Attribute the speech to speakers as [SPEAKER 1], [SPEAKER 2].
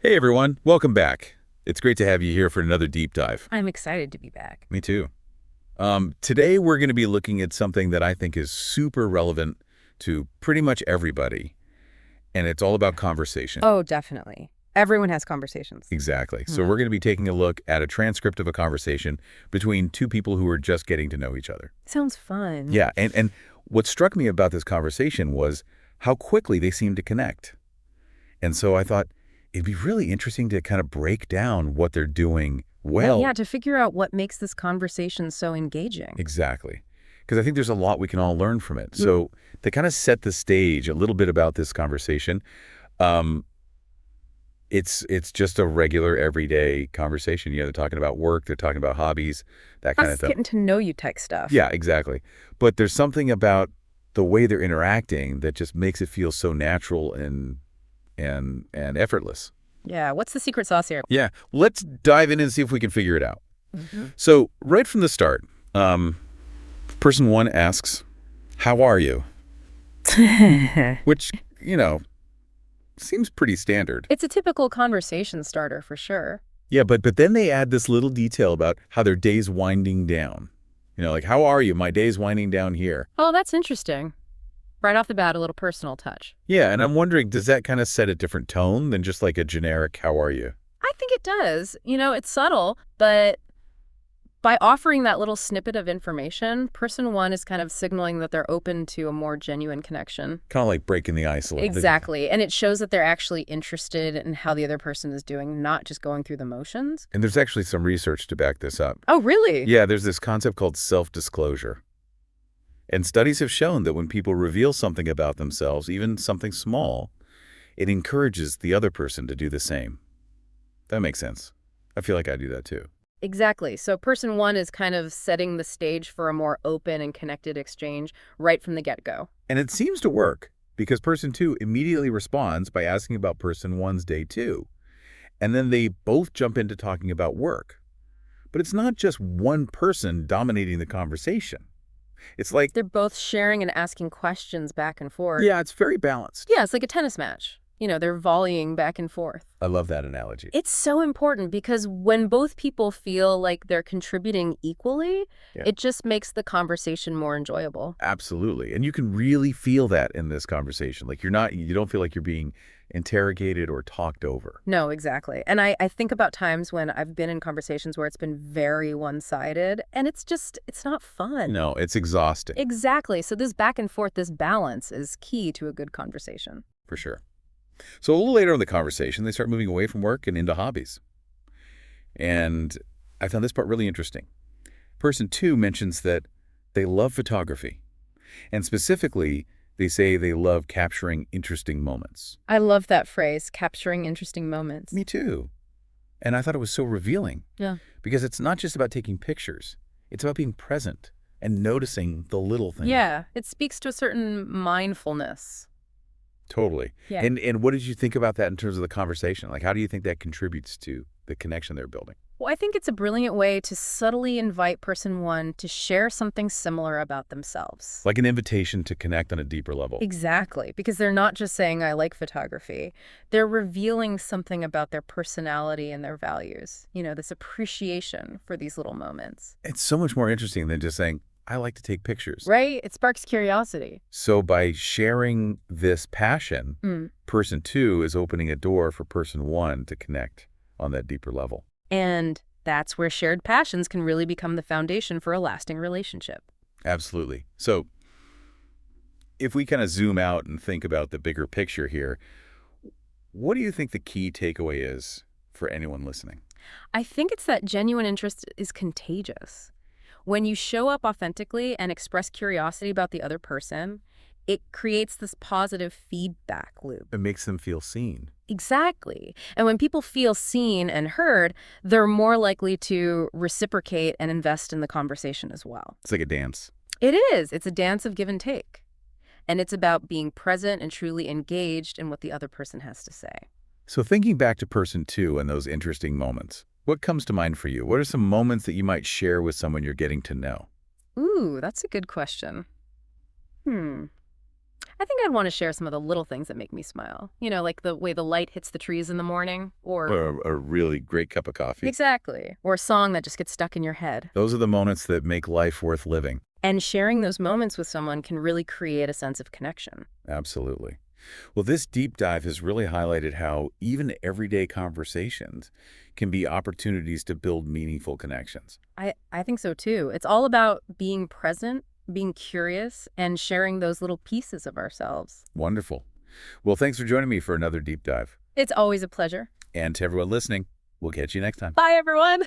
[SPEAKER 1] Hey everyone, welcome back. It's great to have you here for another deep dive.
[SPEAKER 2] I'm excited to be back.
[SPEAKER 1] Me too. Today we're going to be looking at something that I think is super relevant to pretty much everybody, and it's all about conversation.
[SPEAKER 2] Oh, definitely. Everyone has conversations.
[SPEAKER 1] Exactly. So
[SPEAKER 2] Hmm.
[SPEAKER 1] we're going to be taking a look at a transcript of a conversation between two people who are just getting to know each other.
[SPEAKER 2] Sounds fun.
[SPEAKER 1] Yeah, and what struck me about this conversation was how quickly they seemed to connect. And so I thought it'd be really interesting to kind of break down what they're doing
[SPEAKER 2] Right,
[SPEAKER 1] well.
[SPEAKER 2] yeah, to figure out what makes this conversation so engaging.
[SPEAKER 1] Exactly. Because I think there's a lot we can all learn from it.
[SPEAKER 2] Mm.
[SPEAKER 1] So to kind of set the stage a little bit about this conversation, um, it's just a regular everyday conversation. They're talking about work, they're talking about hobbies, that kind of
[SPEAKER 2] Us
[SPEAKER 1] thing.
[SPEAKER 2] getting to know you type stuff.
[SPEAKER 1] Yeah, exactly. But there's something about the way they're interacting that just makes it feel so natural and effortless.
[SPEAKER 2] Yeah, what's the secret sauce here?
[SPEAKER 1] Yeah, let's dive in and see if we can figure it out.
[SPEAKER 2] Hmm.
[SPEAKER 1] So right from the start, person one asks, "How are you?" Which, seems pretty standard.
[SPEAKER 2] It's a typical conversation starter for sure.
[SPEAKER 1] Yeah, but then they add this little detail about how their day's winding down. Like, "How are you? My day's winding down here."
[SPEAKER 2] Oh, that's interesting. Right off the bat, a little personal touch.
[SPEAKER 1] Yeah, and I'm wondering, does that kind of set a different tone than just like a generic "How are you?"
[SPEAKER 2] I think it does. It's subtle, but by offering that little snippet of information, person one is kind of signaling that they're open to a more genuine connection.
[SPEAKER 1] Kind of like breaking the ice a little bit.
[SPEAKER 2] Exactly. And it shows that they're actually interested in how the other person is doing, not just going through the motions.
[SPEAKER 1] And there's actually some research to back this up.
[SPEAKER 2] Oh, really?
[SPEAKER 1] Yeah, there's this concept called self-disclosure. And studies have shown that when people reveal something about themselves, even something small, it encourages the other person to do the same. That makes sense. I feel like I do that too.
[SPEAKER 2] Exactly. So person one is kind of setting the stage for a more open and connected exchange right from the get-go.
[SPEAKER 1] And it seems to work because person two immediately responds by asking about person one's day too. And then they both jump into talking about work. But it's not just one person dominating the conversation. It's like,
[SPEAKER 2] They're both sharing and asking questions back and forth.
[SPEAKER 1] yeah, it's very balanced.
[SPEAKER 2] Yeah, it's like a tennis match. They're volleying back and forth.
[SPEAKER 1] I love that analogy.
[SPEAKER 2] It's so important because when both people feel like they're contributing equally,
[SPEAKER 1] Yeah.
[SPEAKER 2] it just makes the conversation more enjoyable.
[SPEAKER 1] Absolutely. And you can really feel that in this conversation. Like you don't feel like you're being interrogated or talked over.
[SPEAKER 2] No, exactly. And I think about times when I've been in conversations where it's been very one-sided, and it's not fun.
[SPEAKER 1] No, it's exhausting.
[SPEAKER 2] Exactly. So this back and forth, this balance is key to a good conversation.
[SPEAKER 1] For sure. So a little later in the conversation, they start moving away from work and into hobbies. And I found this part really interesting. Person two mentions that they love photography. And specifically, they say they love capturing interesting moments.
[SPEAKER 2] I love that phrase, capturing interesting moments.
[SPEAKER 1] Me too. And I thought it was so revealing.
[SPEAKER 2] Yeah.
[SPEAKER 1] Because it's not just about taking pictures. It's about being present and noticing the little things.
[SPEAKER 2] Yeah, it speaks to a certain mindfulness.
[SPEAKER 1] Totally.
[SPEAKER 2] Yeah.
[SPEAKER 1] And what did you think about that in terms of the conversation? Like, how do you think that contributes to the connection they're building?
[SPEAKER 2] Well, I think it's a brilliant way to subtly invite person one to share something similar about themselves.
[SPEAKER 1] Like an invitation to connect on a deeper level.
[SPEAKER 2] Exactly, because they're not just saying, I like photography. They're revealing something about their personality and their values. This appreciation for these little moments.
[SPEAKER 1] It's so much more interesting than just saying, I like to take pictures.
[SPEAKER 2] Right? It sparks curiosity.
[SPEAKER 1] So by sharing this passion, person two is opening a door for person one to connect on that deeper level.
[SPEAKER 2] And that's where shared passions can really become the foundation for a lasting relationship.
[SPEAKER 1] Absolutely. So if we kind of zoom out and think about the bigger picture here, what do you think the key takeaway is for anyone listening?
[SPEAKER 2] I think it's that genuine interest is contagious. When you show up authentically and express curiosity about the other person, it creates this positive feedback loop.
[SPEAKER 1] It makes them feel seen.
[SPEAKER 2] Exactly. And when people feel seen and heard, they're more likely to reciprocate and invest in the conversation as well.
[SPEAKER 1] It's like a dance.
[SPEAKER 2] It is. It's a dance of give and take. And it's about being present and truly engaged in what the other person has to say.
[SPEAKER 1] So thinking back to person two and those interesting moments, what comes to mind for you? What are some moments that you might share with someone you're getting to know?
[SPEAKER 2] Ooh, that's a good question. I think I'd want to share some of the little things that make me smile. Like the way the light hits the trees in the morning, or
[SPEAKER 1] Or a really great cup of coffee.
[SPEAKER 2] exactly, or a song that just gets stuck in your head.
[SPEAKER 1] Those are the moments that make life worth living.
[SPEAKER 2] And sharing those moments with someone can really create a sense of connection.
[SPEAKER 1] Absolutely. Well, this deep dive has really highlighted how even everyday conversations can be opportunities to build meaningful connections.
[SPEAKER 2] I think so too. It's all about being present, being curious, and sharing those little pieces of ourselves.
[SPEAKER 1] Wonderful. Well, thanks for joining me for another deep dive.
[SPEAKER 2] It's always a pleasure.
[SPEAKER 1] And to everyone listening, we'll catch you next time.
[SPEAKER 2] Bye, everyone.